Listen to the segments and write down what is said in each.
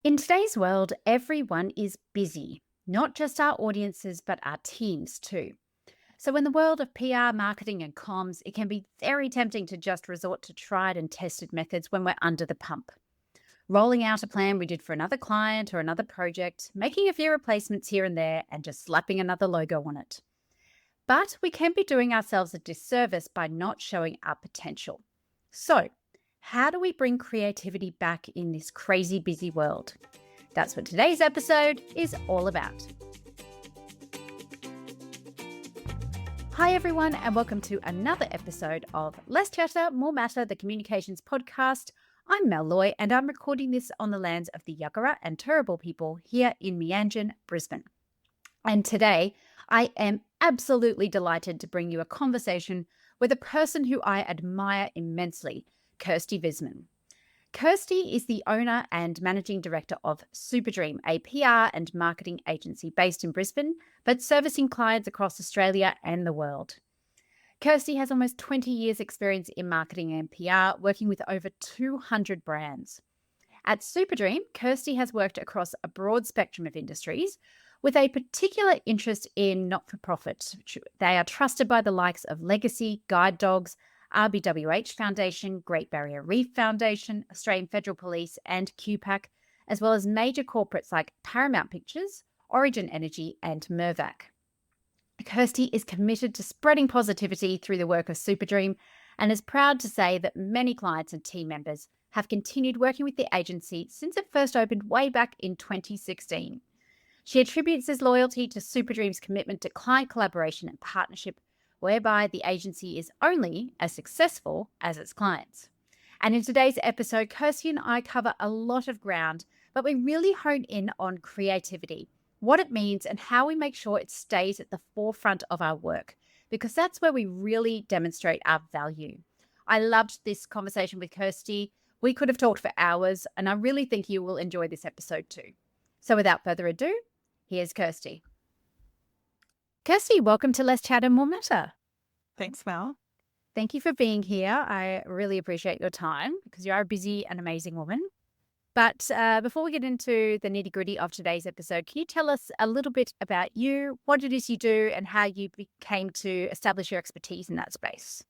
In today's world, everyone is busy, not just our audiences, but our teams too. So, in the world of PR, marketing, and comms, it can be very tempting to just resort to tried and tested methods when we're under the pump. Rolling out a plan we did for another client or another project, making a few replacements here and there, and just slapping another logo on it. But we can be doing ourselves a disservice by not showing our potential. So, how do we bring creativity back in this crazy busy world? That's what today's episode is all about. Hi, everyone, and welcome to another episode of Less Chatter, More Matter, the Communications Podcast. I'm Mel Loy, and I'm recording this on the lands of the Yuggera and Turrbal people here in Meanjin, Brisbane. And today, I am absolutely delighted to bring you a conversation with a person who I admire immensely, Kirsty Visman. Kirsty is the owner and managing director of Superdream, a PR and marketing agency based in Brisbane, but servicing clients across Australia and the world. Kirsty has almost 20 years' experience in marketing and PR, working with over 200 brands. At Superdream, Kirsty has worked across a broad spectrum of industries, with a particular interest in not-for-profit. They are trusted by the likes of Legacy, Guide Dogs, RBWH Foundation, Great Barrier Reef Foundation, Australian Federal Police, and QPAC, as well as major corporates like Paramount Pictures, Origin Energy, and Mirvac. Kirsty is committed to spreading positivity through the work of Superdream and is proud to say that many clients and team members have continued working with the agency since it first opened way back in 2016. She attributes this loyalty to Superdream's commitment to client collaboration and partnership, whereby the agency is only as successful as its clients. And in today's episode, Kirsty and I cover a lot of ground, but we really hone in on creativity, what it means, and how we make sure it stays at the forefront of our work, because that's where we really demonstrate our value. I loved this conversation with Kirsty. We could have talked for hours, and I really think you will enjoy this episode too. So without further ado, here's Kirsty. Kirsty, welcome to Less Chatter, More Matter. Thanks, Mel. Thank you for being here. I really appreciate your time because you are a busy and amazing woman. But before we get into the nitty-gritty of today's episode, can you tell us a little bit about you, what it is you do, and how you came to establish your expertise in that space?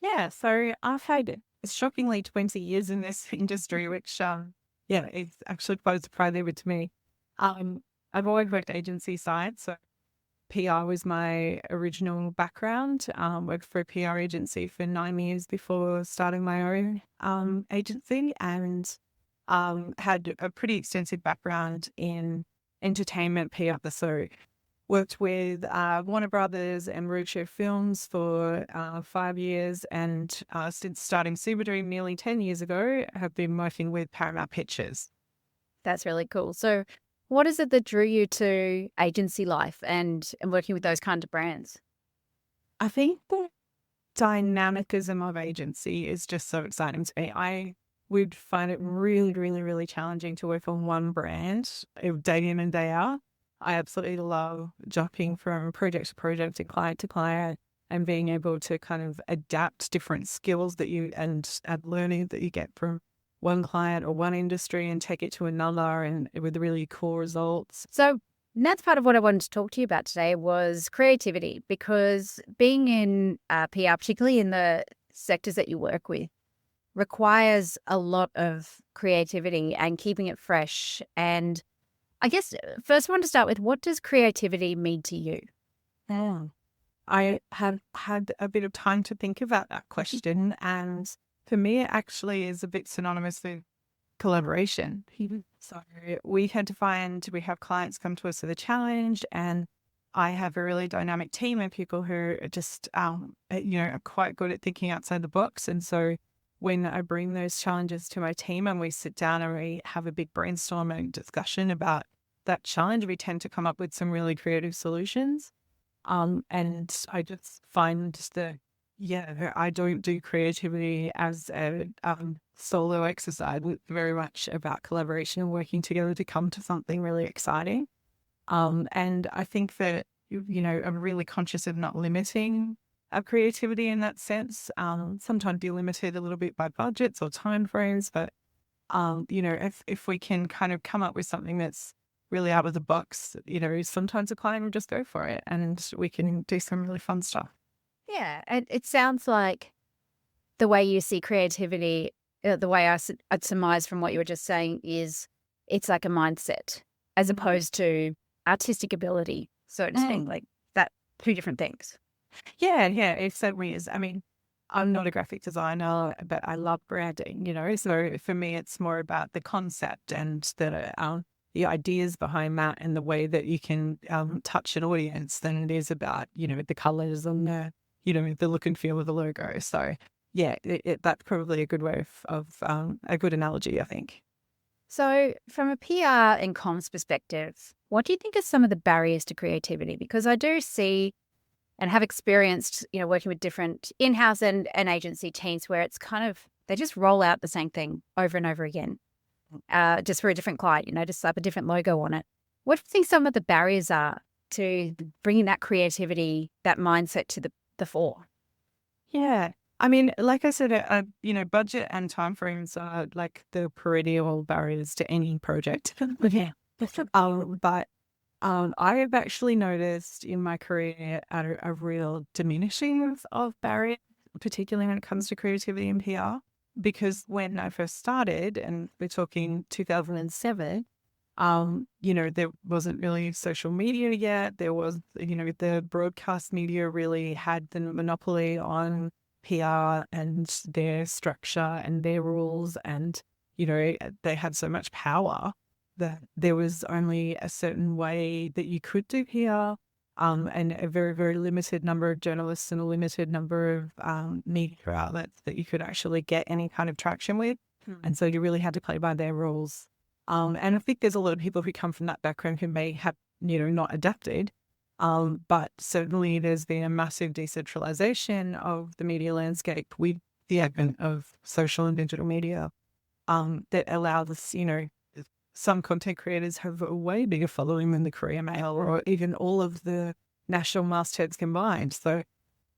Yeah, so I've had shockingly 20 years in this industry, which, it's actually quite a surprise even to me. I've always worked agency side, so PR was my original background. Worked for a PR agency for 9 years before starting my own agency, and had a pretty extensive background in entertainment PR. So worked with Warner Brothers and Roadshow Films for 5 years, and since starting Superdream nearly 10 years ago, have been working with Paramount Pictures. That's really cool. So what is it that drew you to agency life and working with those kind of brands? I think the dynamicism of agency is just so exciting to me. I would find it really, really, really challenging to work on one brand day in and day out. I absolutely love jumping from project to project and client to client and being able to kind of adapt different skills that you and learning that you get from one client or one industry and take it to another and with really cool results. So that's part of what I wanted to talk to you about today was creativity, because being in PR, particularly in the sectors that you work with, requires a lot of creativity and keeping it fresh. And I guess first I want to start with, what does creativity mean to you? I have had a bit of time to think about that question, and for me, it actually is a bit synonymous with collaboration. So we have clients come to us with a challenge, and I have a really dynamic team of people who are just, are quite good at thinking outside the box. And so when I bring those challenges to my team and we sit down and we have a big brainstorming discussion about that challenge, we tend to come up with some really creative solutions. And I just find I don't do creativity as a solo exercise. It's very much about collaboration and working together to come to something really exciting. And I think that, I'm really conscious of not limiting our creativity in that sense. Sometimes you're limited a little bit by budgets or timeframes, but If we can kind of come up with something that's really out of the box, sometimes a client will just go for it and we can do some really fun stuff. Yeah. And it sounds like the way you see creativity, the way I'd surmise from what you were just saying is it's like a mindset as opposed to artistic ability, so to speak, like that, two different things. Yeah, it certainly is. I mean, I'm not a graphic designer, but I love branding, So for me, it's more about the concept and the ideas behind that and the way that you can touch an audience than it is about, the colors and the look and feel of the logo. So yeah, that's probably a good way of a good analogy, I think. So, from a PR and comms perspective, what do you think are some of the barriers to creativity? Because I do see and have experienced, working with different in-house and agency teams where it's kind of, they just roll out the same thing over and over again, just for a different client, just slap a different logo on it. What do you think some of the barriers are to bringing that creativity, that mindset to the fore? Yeah. I mean, like I said, budget and timeframes are like the perennial barriers to any project. Yeah. But I have actually noticed in my career a real diminishing of barriers, particularly when it comes to creativity and PR. Because when I first started, and we're talking 2007, there wasn't really social media yet. There was, the broadcast media really had the monopoly on PR and their structure and their rules. And, they had so much power that there was only a certain way that you could do PR, and a very, very limited number of journalists and a limited number of media outlets that you could actually get any kind of traction with. And so you really had to play by their rules. And I think there's a lot of people who come from that background who may have, not adapted. But certainly there's been a massive decentralization of the media landscape with the advent of social and digital media, that allows us, some content creators have a way bigger following than the Courier Mail or even all of the national mastheads combined. So,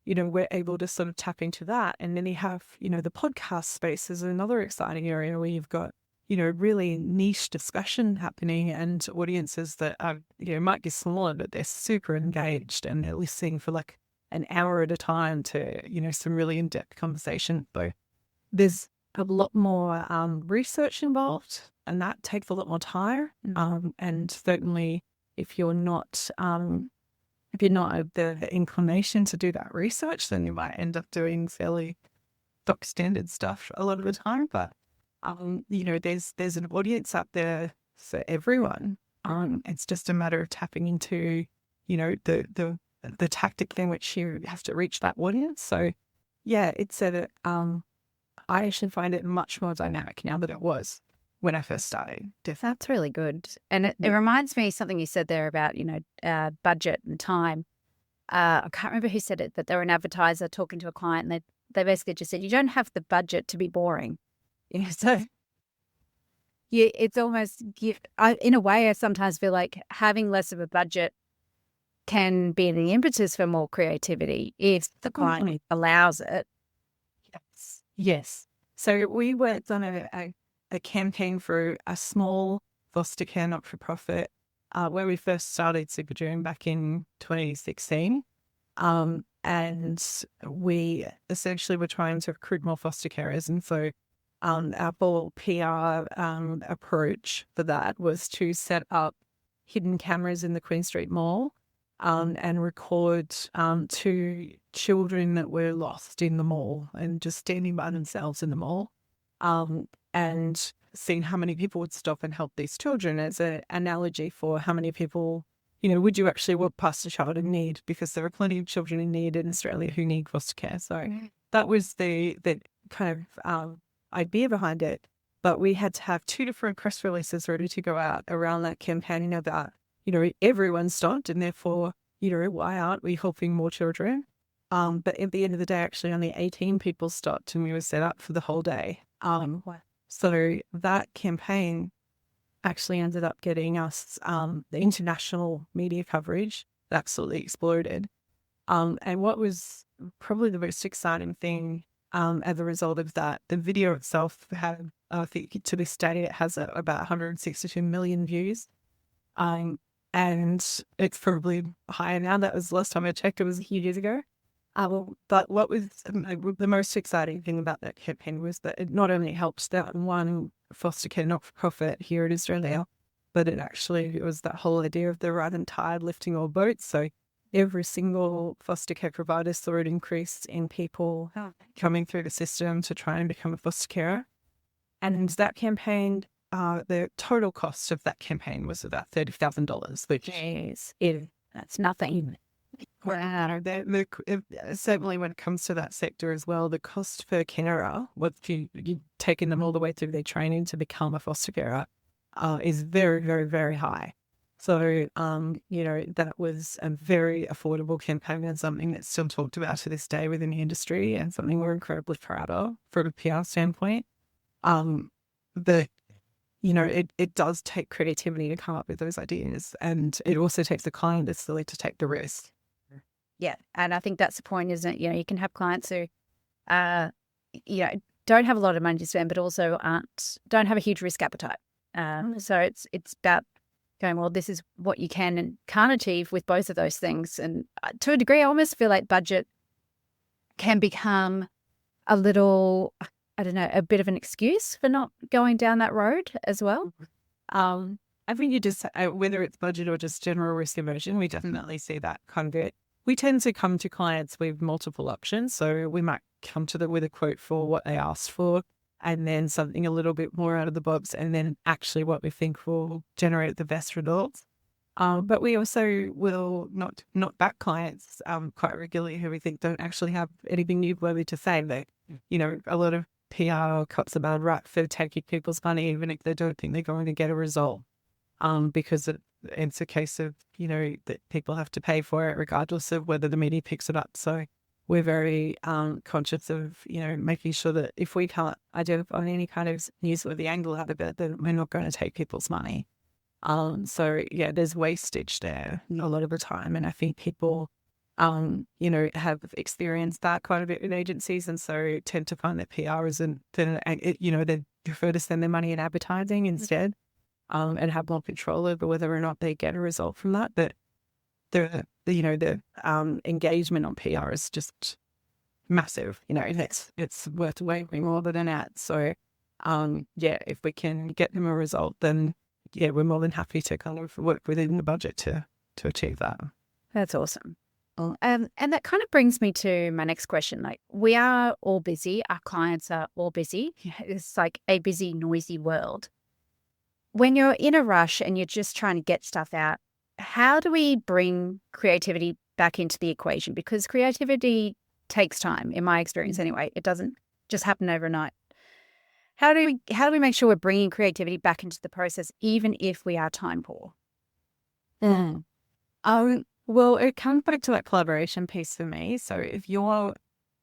we're able to sort of tap into that. And then you have, the podcast space is another exciting area where you've got, really niche discussion happening and audiences that are, might be smaller, but they're super engaged and they're listening for like an hour at a time to, some really in-depth conversation. So there's a lot more research involved, and that takes a lot more time. And certainly, if you're not of the inclination to do that research, then you might end up doing fairly stock standard stuff a lot of the time. But there's an audience out there for everyone. It's just a matter of tapping into, the tactic in which you have to reach that audience. So, yeah, it's I actually find it much more dynamic now than it was when I first started. That's really good. And it reminds me of something you said there about, budget and time. I can't remember who said it, but they were an advertiser talking to a client and they basically just said, you don't have the budget to be boring. So it's almost, in a way, I sometimes feel like having less of a budget can be the impetus for more creativity if the client allows it. Yes. So we worked on a campaign for a small foster care not-for-profit where we first started Superdream back in 2016. And we essentially were trying to recruit more foster carers. And so our whole PR approach for that was to set up hidden cameras in the Queen Street Mall and record 2 children that were lost in the mall and just standing by themselves in the mall, and seeing how many people would stop and help these children as an analogy for how many people, would you actually walk past a child in need, because there are plenty of children in need in Australia who need foster care. So that was the kind of idea behind it. But we had to have 2 different press releases ready to go out around that campaign about, everyone stopped and therefore, why aren't we helping more children? But at the end of the day, actually only 18 people stopped and we were set up for the whole day. So that campaign actually ended up getting us the international media coverage that absolutely exploded. And what was probably the most exciting thing as a result of that, the video itself had I think to this day it has about 162 million views. And it's probably higher now. That was the last time I checked. It was a few years ago. But what was the most exciting thing about that campaign was that it not only helped that one foster care not-for-profit here in Australia, but it was that whole idea of the rising tide lifting all boats. So every single foster care provider saw an increase in people coming through the system to try and become a foster carer. And that campaign, the total cost of that campaign was about $30,000, which that's nothing. wow. Certainly when it comes to that sector as well, the cost per carer, what you've taken them all the way through their training to become a foster carer, is very, very, very high. So, that was a very affordable campaign and something that's still talked about to this day within the industry and something we're incredibly proud of from a PR standpoint. It does take creativity to come up with those ideas, and it also takes the client that's willing to take the risk. Yeah, and I think that's the point, isn't it? You can have clients who, don't have a lot of money to spend, but also don't have a huge risk appetite. So it's about going, well, this is what you can and can't achieve with both of those things. And to a degree, I almost feel like budget can become a little, I don't know, a bit of an excuse for not going down that road as well. I think you just, whether it's budget or just general risk aversion, we definitely see that kind of it. We tend to come to clients with multiple options. So we might come to them with a quote for what they asked for, and then something a little bit more out of the box, and then actually what we think will generate the best results. But we also will not back clients quite regularly who we think don't actually have anything newsworthy to say. They, a lot of PR cuts about right for taking people's money, even if they don't think they're going to get a result, because it's a case of, that people have to pay for it regardless of whether the media picks it up. So we're very conscious of, making sure that if we can't identify any kind of newsworthy angle out of it, then we're not going to take people's money. So yeah, there's wastage there a lot of the time. And I think people, have experienced that quite a bit with agencies, and so tend to find that PR isn't, they prefer to spend their money in advertising instead, and have more control over whether or not they get a result from that. But the engagement on PR is just massive. It's worth way more than an ad. So, if we can get them a result, then we're more than happy to kind of work within the budget to achieve that. That's awesome. And that kind of brings me to my next question. Like, we are all busy. Our clients are all busy. It's like a busy, noisy world. When you're in a rush and you're just trying to get stuff out, how do we bring creativity back into the equation? Because creativity takes time, in my experience anyway. It doesn't just happen overnight. How do we make sure we're bringing creativity back into the process, even if we are time poor? Well, it comes back to that collaboration piece for me. So if you're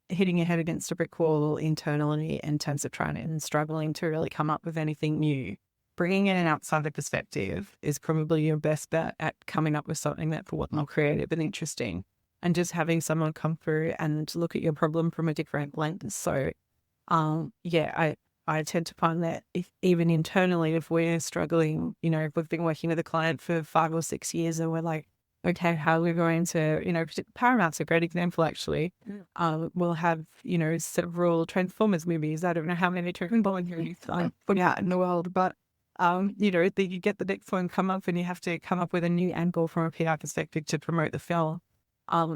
hitting your head against a brick wall internally in terms of trying and struggling to really come up with anything new, bringing in an outsider perspective is probably your best bet at coming up with something that's a lot more creative and interesting, and just having someone come through and look at your problem from a different lens. So, I tend to find that even internally, if we're struggling, if we've been working with a client for 5 or 6 years and we're like, okay, how are we going to, Paramount's a great example, actually. We'll have, several Transformers movies. I don't know how many Transformers movies I put out in the world, but, you get the next one come up and you have to come up with a new angle from a PR perspective to promote the film.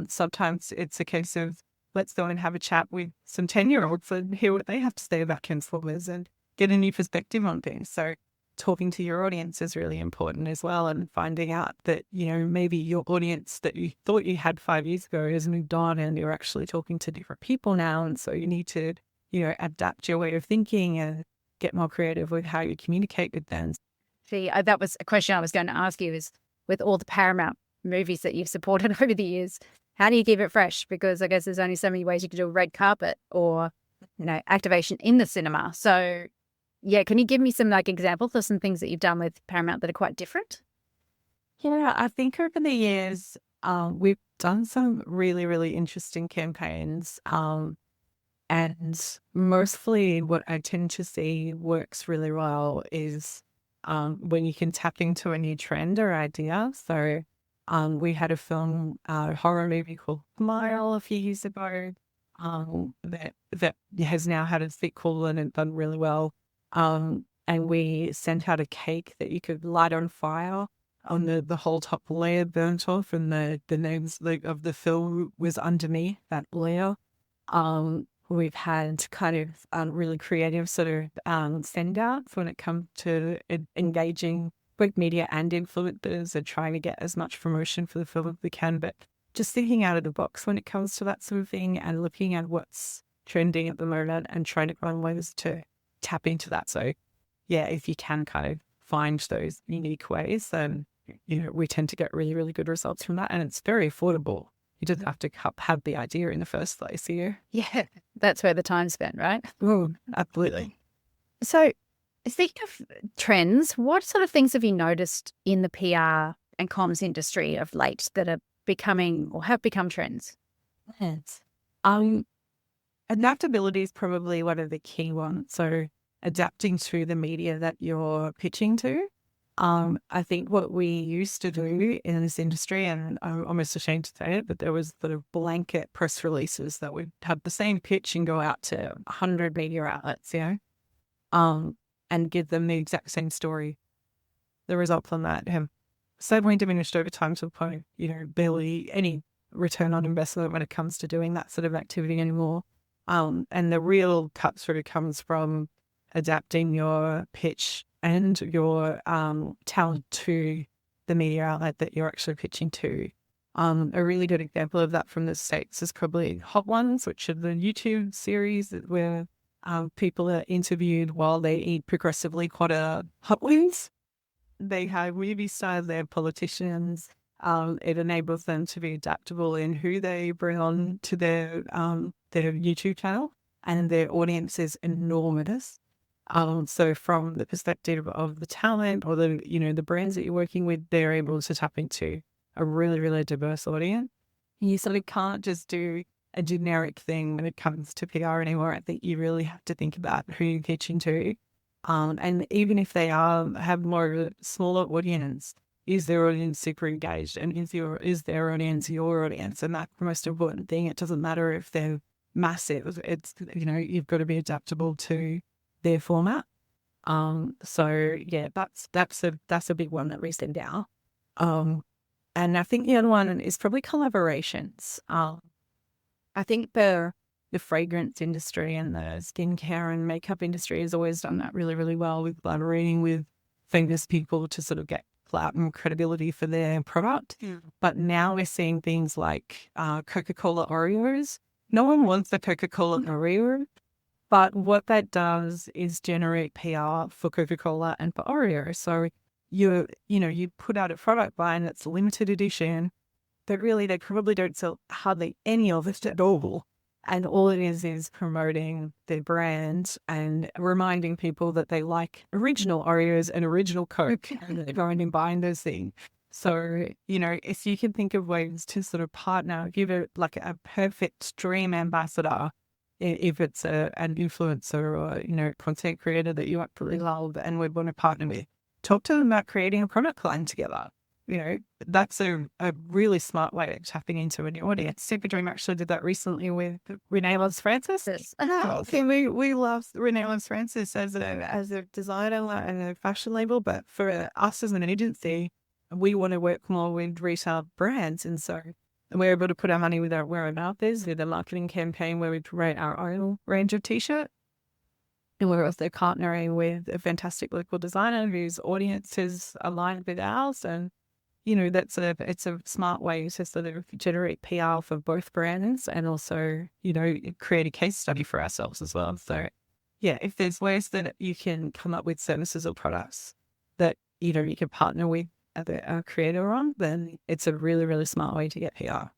Sometimes it's a case of, let's go and have a chat with some 10-year-olds and hear what they have to say about Transformers and get a new perspective on things. So talking to your audience is really important as well, and finding out that, maybe your audience that you thought you had 5 years ago has moved on and you're actually talking to different people now. And so you need to, adapt your way of thinking and get more creative with how you communicate with them. See, that was a question I was going to ask you, is with all the Paramount movies that you've supported over the years, how do you keep it fresh? Because I guess there's only so many ways you can do a red carpet or, activation in the cinema. So yeah, can you give me some examples of some things that you've done with Paramount that are quite different? Yeah, I think over the years, we've done some really, really interesting campaigns. And mostly what I tend to see works really well is when you can tap into a new trend or idea. So we had a film, horror movie called Smile a few years ago that has now had a sequel and it done really well. And we sent out a cake that you could light on fire on the whole top layer burnt off and the names of the film was underneath that layer. We've had kind of really creative sort of send outs when it comes to engaging both media and influencers and trying to get as much promotion for the film as we can, but just thinking out of the box when it comes to that sort of thing and looking at what's trending at the moment and trying to find ways to tap into that. So yeah, if you can kind of find those unique ways, then, we tend to get really, really good results from that. And it's very affordable. You just have to have the idea in the first place here. Yeah, that's where the time's spent, right? Oh, absolutely. So speaking of trends, what sort of things have you noticed in the PR and comms industry of late that are becoming or have become trends? Yes. Adaptability is probably one of the key ones. So adapting to the media that you're pitching to. I think what we used to do in this industry, and I'm almost ashamed to say it, but there was sort of blanket press releases that would have the same pitch and go out to 100 media outlets, and give them the exact same story. The result from that have suddenly diminished over time to the point, barely any return on investment when it comes to doing that sort of activity anymore. And the real cut sort of comes from adapting your pitch and your talent to the media outlet that you're actually pitching to. A really good example of that from the States is probably Hot Ones, which are the YouTube series where people are interviewed while they eat progressively hotter hot wings. They have movie style, they're politicians. It enables them to be adaptable in who they bring on to their YouTube channel, and their audience is enormous. So from the perspective of the talent or the brands that you're working with, they're able to tap into a really, really diverse audience. You sort of can't just do a generic thing when it comes to PR anymore. I think you really have to think about who you're pitching to. And even if they have more of a smaller audience, is their audience super engaged? And is their audience your audience? And that's the most important thing. It doesn't matter if they're massive. It's, you've got to be adaptable to their format. So yeah, that's a big one that we send out. And I think the other one is probably collaborations. I think the fragrance industry and the skincare and makeup industry has always done that really, really well with collaborating with famous people to sort of get clout and credibility for their product. Mm. But now we're seeing things like Coca-Cola Oreos. No one wants a Coca-Cola Oreo, but what that does is generate PR for Coca-Cola and for Oreo. So you put out a product line that's limited edition, but really they probably don't sell hardly any of it at all. And all it is promoting their brand and reminding people that they like original Oreos and original Coke and they're going and buying those things. So, if you can think of ways to sort of partner, give it like a perfect dream ambassador, if it's an influencer or, content creator that you absolutely love and would want to partner with, talk to them about creating a product line together. That's a really smart way of tapping into a new audience. Superdream actually did that recently with Renee Loves Francis. Yes. We love Renee Loves Francis as a designer and a fashion label, but for us as an agency, we want to work more with retail brands. And so we're able to put our money where our mouth is with a marketing campaign where we promote our own range of T-shirts. And we're also partnering with a fantastic local designer whose audience is aligned with ours. And it's a smart way to sort of generate PR for both brands and also, create a case study for ourselves as well. So yeah, if there's ways that you can come up with services or products that, you can partner with a creator on, then it's a really, really smart way to get PR.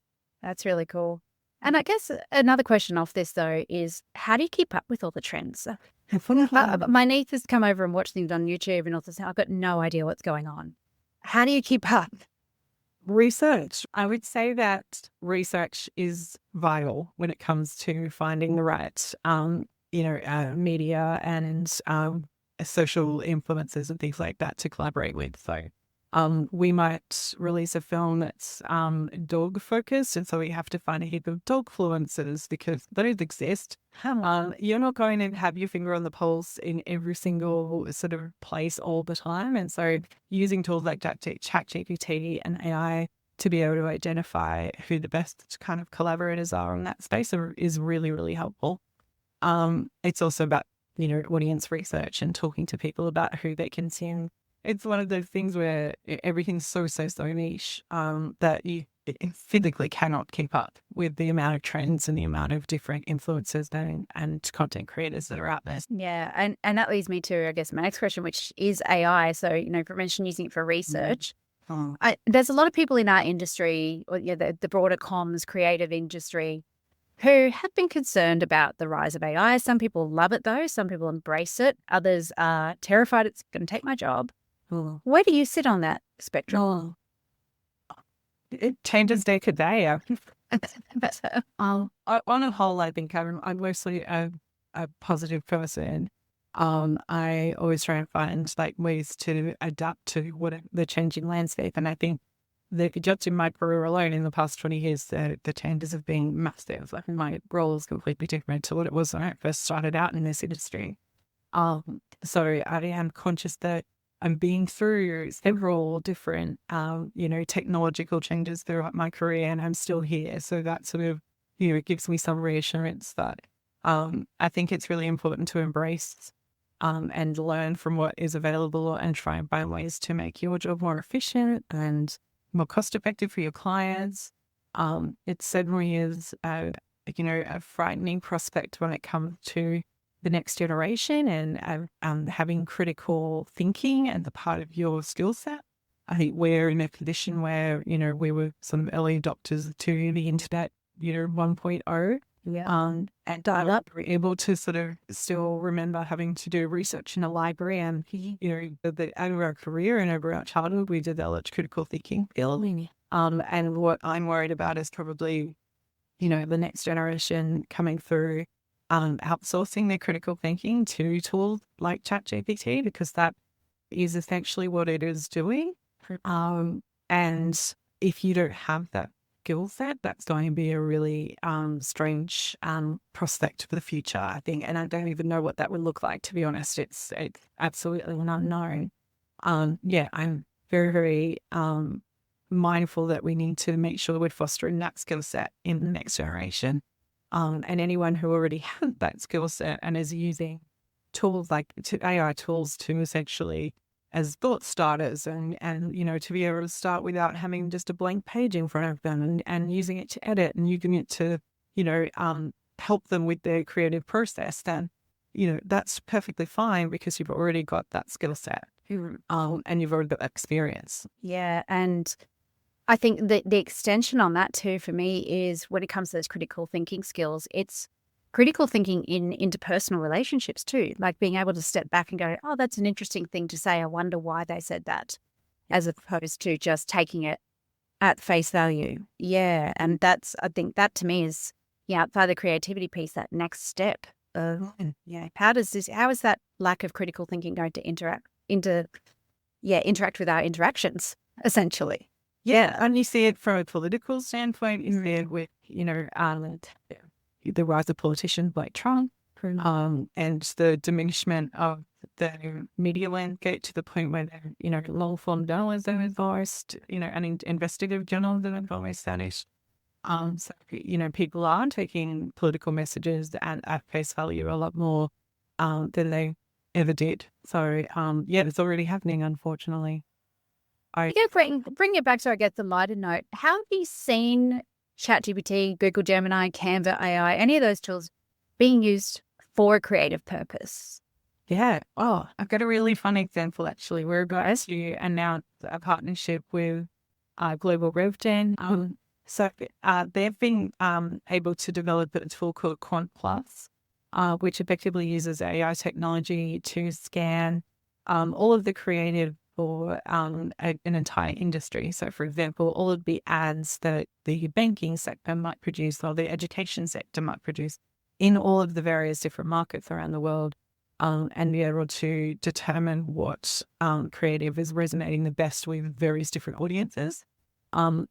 That's really cool. And I guess another question off this though is, how do you keep up with all the trends? My niece has come over and watched things on YouTube and also said, I've got no idea what's going on. How do you keep up? Research. I would say that research is vital when it comes to finding the right, media and social influencers and things like that to collaborate with. So we might release a film that's dog focused, and so we have to find a heap of dog influencers because those exist. You're not going to have your finger on the pulse in every single sort of place all the time. And so using tools like ChatGPT and AI to be able to identify who the best kind of collaborators are in that space is really, really helpful. It's also about, audience research and talking to people about who they consume. It's one of those things where everything's so niche that you physically cannot keep up with the amount of trends and the amount of different influencers and content creators that are out there. Yeah. And that leads me to, I guess, my next question, which is AI. So, for mention using it for research. There's a lot of people in our industry, or the broader comms creative industry, who have been concerned about the rise of AI. Some people love it, though. Some people embrace it. Others are terrified it's going to take my job. Where do you sit on that spectrum? It changes day to day. On a whole, I think I'm mostly a positive person. I always try and find ways to adapt to the changing landscape. And I think that just in my career alone in the past 20 years, the changes have been massive. My role is completely different to what it was when I first started out in this industry. So I am conscious that I'm being through several different, technological changes throughout my career, and I'm still here. So that sort of, it gives me some reassurance that I think it's really important to embrace and learn from what is available and try and find ways to make your job more efficient and more cost effective for your clients. It certainly is a frightening prospect when it comes to the next generation and having critical thinking as a part of your skill set. I think we're in a position where, we were sort of early adopters to the internet, 1.0. Yeah. And dial-up, we're able to sort of still remember having to do research in a library. And, over our career and over our childhood, we developed critical thinking. And what I'm worried about is probably, the next generation coming through outsourcing their critical thinking to tools like ChatGPT, because that is essentially what it is doing. And if you don't have that skill set, that's going to be a really strange prospect for the future, I think. And I don't even know what that would look like, to be honest. It's absolutely an unknown. I'm very, very mindful that we need to make sure we're fostering that skill set in the next generation. And anyone who already has that skill set and is using tools like AI tools to essentially as thought starters and to be able to start without having just a blank page in front of them and using it to edit and using it to, help them with their creative process, then, that's perfectly fine because you've already got that skill set and you've already got that experience. Yeah. And I think that the extension on that too, for me, is when it comes to those critical thinking skills, it's critical thinking in interpersonal relationships too, like being able to step back and go, oh, that's an interesting thing to say. I wonder why they said that, as opposed to just taking it at face value. Yeah. And I think that to me is, outside the creativity piece, that next step of, how is that lack of critical thinking going to interact with our interactions, essentially? Yeah, and you see it from a political standpoint. You see it with, the rise of politicians like Trump, and the diminishment of the media landscape to the point where, long-form journalism is lost, and investigative journalism is always vanished. So, people are taking political messages at face value a lot more than they ever did. So, it's already happening, unfortunately. Bring it back to, I guess, the lighter note. How have you seen ChatGPT, Google Gemini, Canva AI, any of those tools being used for a creative purpose? Yeah. Oh, I've got a really fun example, actually. We're about to announce a partnership with Global RevGen. So they've been able to develop a tool called Quant Plus, which effectively uses AI technology to scan all of the creative for an entire industry. So, for example, all of the ads that the banking sector might produce or the education sector might produce in all of the various different markets around the world, and be able to determine what creative is resonating the best with various different audiences, and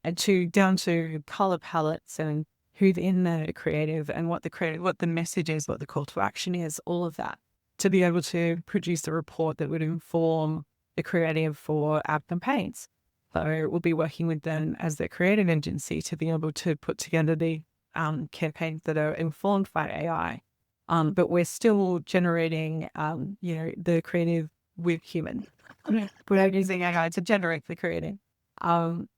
down to color palettes and who's in the creative and what the message is, what the call to action is, all of that, to be able to produce a report that would inform the creative for our campaigns. So we'll be working with them as their creative agency to be able to put together the campaigns that are informed by AI. But we're still generating, the creative with humans. We're using AI to generate the creative,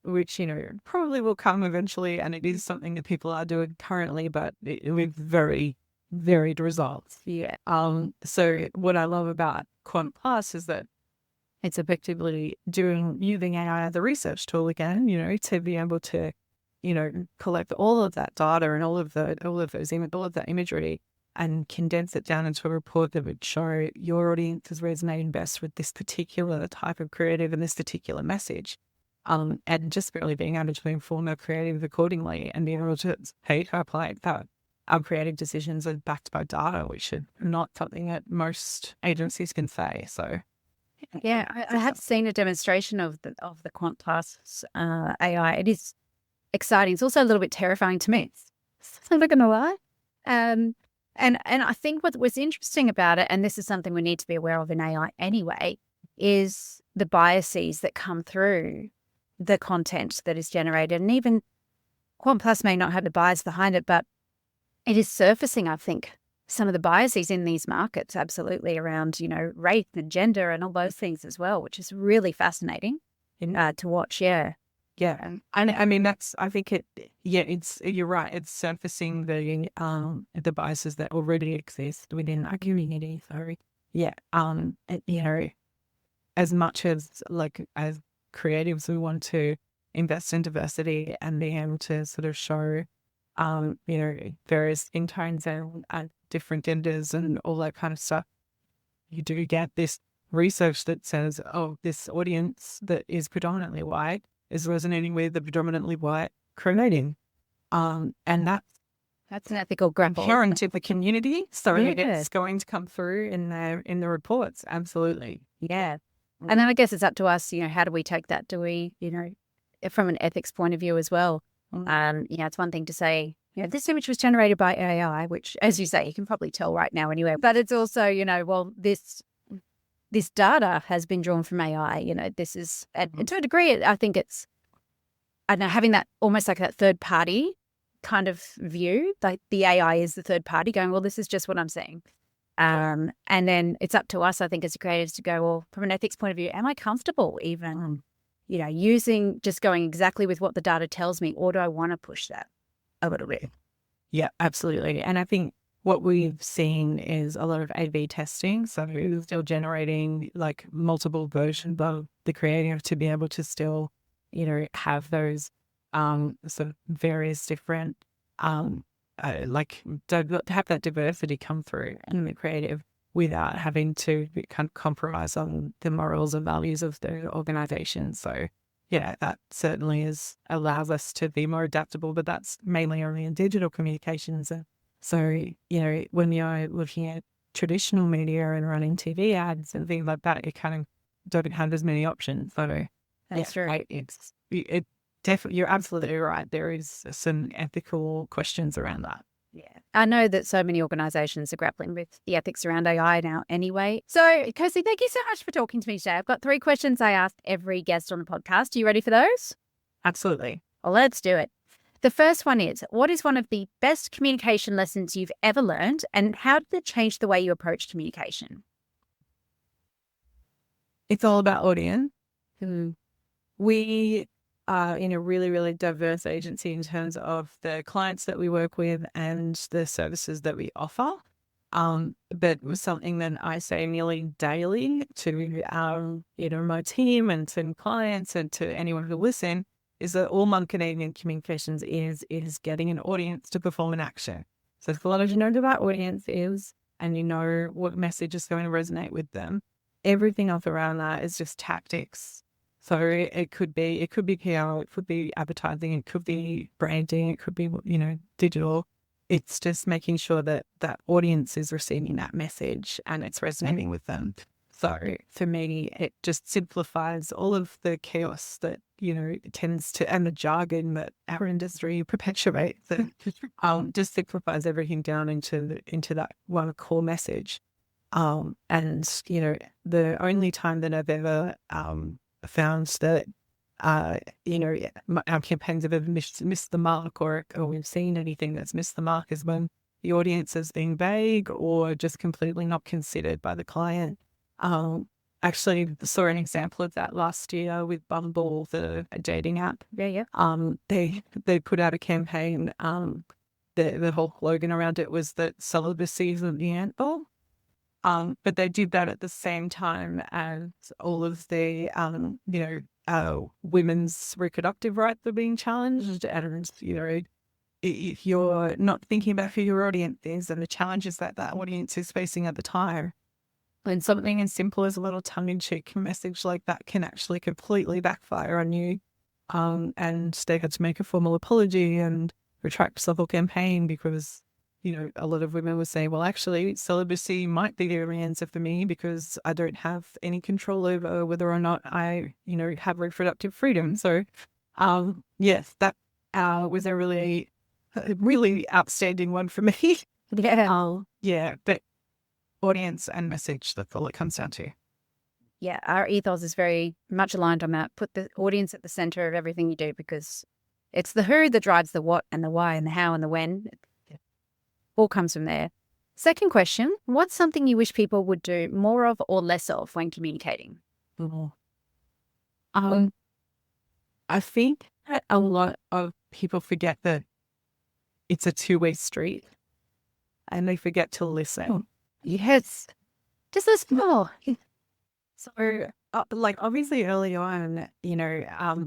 which, probably will come eventually. And it is something that people are doing currently, but with very varied results. Yeah. So what I love about Quant Plus is that it's effectively using AI as a research tool again, to be able to, collect all of that data and all of that imagery and condense it down into a report that would show your audience is resonating best with this particular type of creative and this particular message. And just really being able to inform our creative accordingly and being able to apply that. Our creative decisions are backed by data, which is not something that most agencies can say. So, yeah, I have seen a demonstration of the Quant Plus AI. It is exciting. It's also a little bit terrifying to me. I'm not going to lie. And I think what's interesting about it, and this is something we need to be aware of in AI anyway, is the biases that come through the content that is generated. And even Quant Plus may not have the bias behind it, but it is surfacing, I think, some of the biases in these markets, absolutely, around, race and gender and all those things as well, which is really fascinating to watch. Yeah. Yeah. And I mean, you're right. It's surfacing the biases that already exist within our community. Sorry. Yeah. As much as as creatives, we want to invest in diversity and being able to sort of show, various skin tones and different genders and all that kind of stuff. You do get this research that says, this audience that is predominantly white is resonating with the predominantly white creating. And that's an ethical grapple. Inherent to the community. So it's going to come through in the reports. Absolutely. Yeah. And then I guess it's up to us, how do we take that? Do we, from an ethics point of view as well? It's one thing to say, this image was generated by AI, which, as you say, you can probably tell right now anyway. But it's also, well, this data has been drawn from AI. This is, and to a degree, I think it's, I don't know, having that almost like that third party kind of view, like the AI is the third party going, well, this is just what I'm saying. And then it's up to us, I think, as creators to go, well, from an ethics point of view, am I comfortable even, just going exactly with what the data tells me, or do I want to push that a little bit? Yeah, absolutely. And I think what we've seen is a lot of A/B testing. So we're still generating multiple versions of the creative to be able to still, have those sort of various different, have that diversity come through in the creative without having to kind of compromise on the morals and values of the organization. So yeah, that certainly allows us to be more adaptable, but that's mainly only in digital communications. So, when you're looking at traditional media and running TV ads and things like that, you kind of don't have as many options. So that's true. It definitely, you're absolutely right. There is some ethical questions around that. Yeah. I know that so many organisations are grappling with the ethics around AI now anyway. So, Kirsty, thank you so much for talking to me today. I've got 3 questions I ask every guest on the podcast. Are you ready for those? Absolutely. Well, let's do it. The first one is, what is one of the best communication lessons you've ever learned, and how did it change the way you approach communication? It's all about audience. We are in a really, really diverse agency in terms of the clients that we work with and the services that we offer. But something that I say nearly daily to my team and to clients and to anyone who listen is that all marketing and communications is getting an audience to perform an action. So as long as you know who that audience is and you know what message is going to resonate with them, everything else around that is just tactics. So it could be PR, it could be advertising, it could be branding, it could be, digital. It's just making sure that that audience is receiving that message and it's resonating with them. So for me, it just simplifies all of the chaos that, it tends to, and the jargon that our industry perpetuates. That just simplifies everything down into that one core message. And the only time that I've ever found that our campaigns have ever missed the mark, or we've seen anything that's missed the mark, is when the audience has been vague or just completely not considered by the client. Actually saw an example of that last year with Bumble, the dating app. Yeah. They put out a campaign. The whole slogan around it was that celibacy isn't the end all. But they did that at the same time as all of the, women's reproductive rights are being challenged. And, if you're not thinking about who your audience is and the challenges that audience is facing at the time, and something as simple as a little tongue-in-cheek message like that can actually completely backfire on you. And they had to make a formal apology and retract the whole campaign because, a lot of women would say, well, actually, celibacy might be the only answer for me because I don't have any control over whether or not I, have reproductive freedom. So, yes, that was a really, really outstanding one for me. Yeah. But audience and message, that's all it comes down to. Yeah, our ethos is very much aligned on that. Put the audience at the center of everything you do, because it's the who that drives the what and the why and the how and the when. All comes from there. Second question, what's something you wish people would do more of or less of when communicating? I think that a lot of people forget that it's a two-way street and they forget to listen. Yes. Just listen more. So, obviously early on,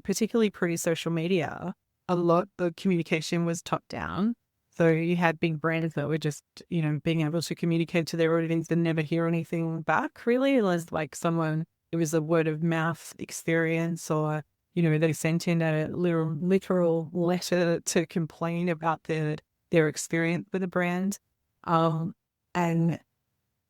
particularly pre-social media, a lot of communication was top down. So you had big brands that were just, being able to communicate to their audience and never hear anything back, really, unless it was a word of mouth experience, or, they sent in a literal letter to complain about their experience with a brand. And,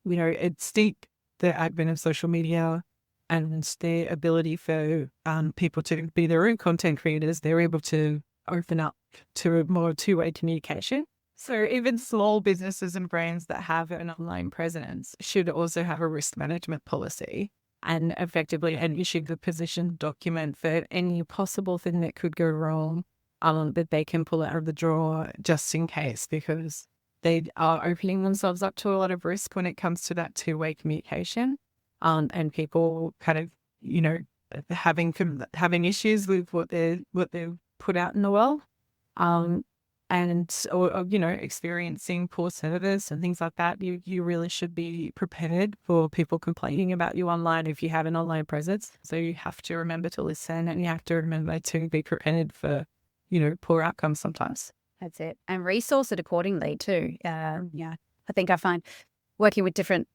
it's steep the advent of social media and their ability for people to be their own content creators. They're able to open up to a more two-way communication. So even small businesses and brands that have an online presence should also have a risk management policy and effectively issue the position document for any possible thing that could go wrong, that they can pull out of the drawer just in case, because they are opening themselves up to a lot of risk when it comes to that two-way communication. And people kind of, having issues with what they've put out in the world, or experiencing poor service and things like that. You really should be prepared for people complaining about you online if you have an online presence. So you have to remember to listen, and you have to remember to be prepared for, poor outcomes sometimes. That's it. And resource it accordingly too. I think I find working with different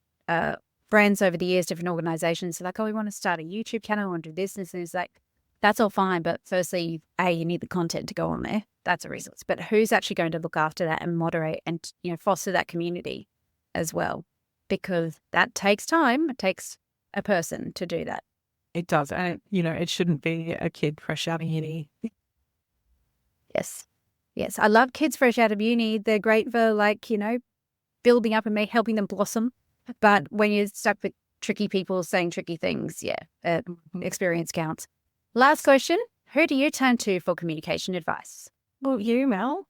brands over the years, different organizations, like, oh, we want to start a YouTube channel, we want to do this, and it's like, that's all fine. But firstly, you need the content to go on there. That's a resource. But who's actually going to look after that and moderate and, foster that community as well? Because that takes time. It takes a person to do that. It does. And, it shouldn't be a kid fresh out of uni. Yes. I love kids fresh out of uni. They're great for building up and helping them blossom. But when you're stuck with tricky people saying tricky things, experience counts. Last question. Who do you turn to for communication advice? Well, you, Mel.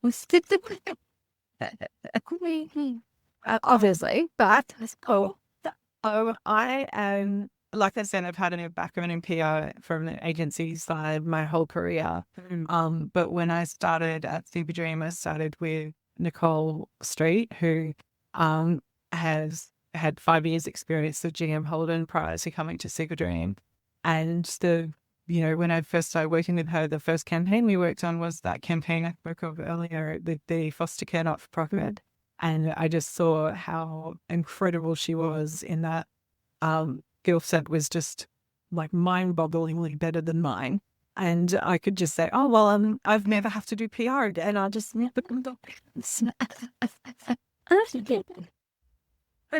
Obviously, but I am, like I said, I've had a background in PR from the agency side my whole career. But when I started at Superdream, I started with Nicole Street, who has had 5 years experience with GM Holden prior to coming to Superdream. And when I first started working with her, the first campaign we worked on was that campaign I spoke of earlier, the foster care not-for-profit. And I just saw how incredible she was in that skill set was just like mind-bogglingly better than mine. And I could just say, oh, well, I've never have to do PR again. I'll just never come to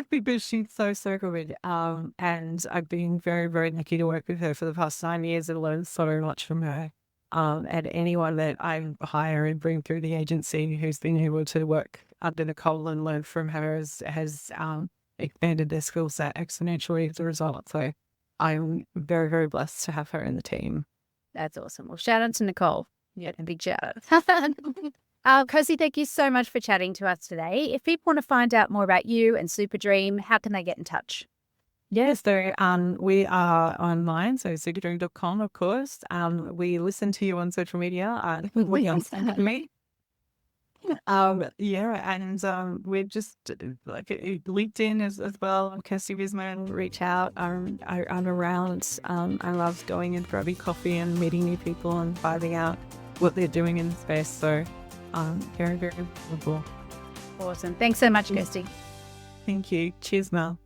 because she's so good. And I've been very, very lucky to work with her for the past 9 years and learned so much from her. And anyone that I hire and bring through the agency who's been able to work under Nicole and learn from her has expanded their skill set exponentially as a result. So I'm very, very blessed to have her in the team. That's awesome. Well, shout out to Nicole. Yeah, a big shout out. Kirsty, thank you so much for chatting to us today. If people want to find out more about you and Superdream, how can they get in touch? Yes, so we are online, so superdream.com, of course. We listen to you on social media. We on me. And we're just like LinkedIn as well. Kirsty Visman, reach out. I'm around. I love going and grabbing coffee and meeting new people and finding out what they're doing in the space. So very, very cool. Awesome. Thanks so much, Kirsty. Thank you. Cheers, Mel.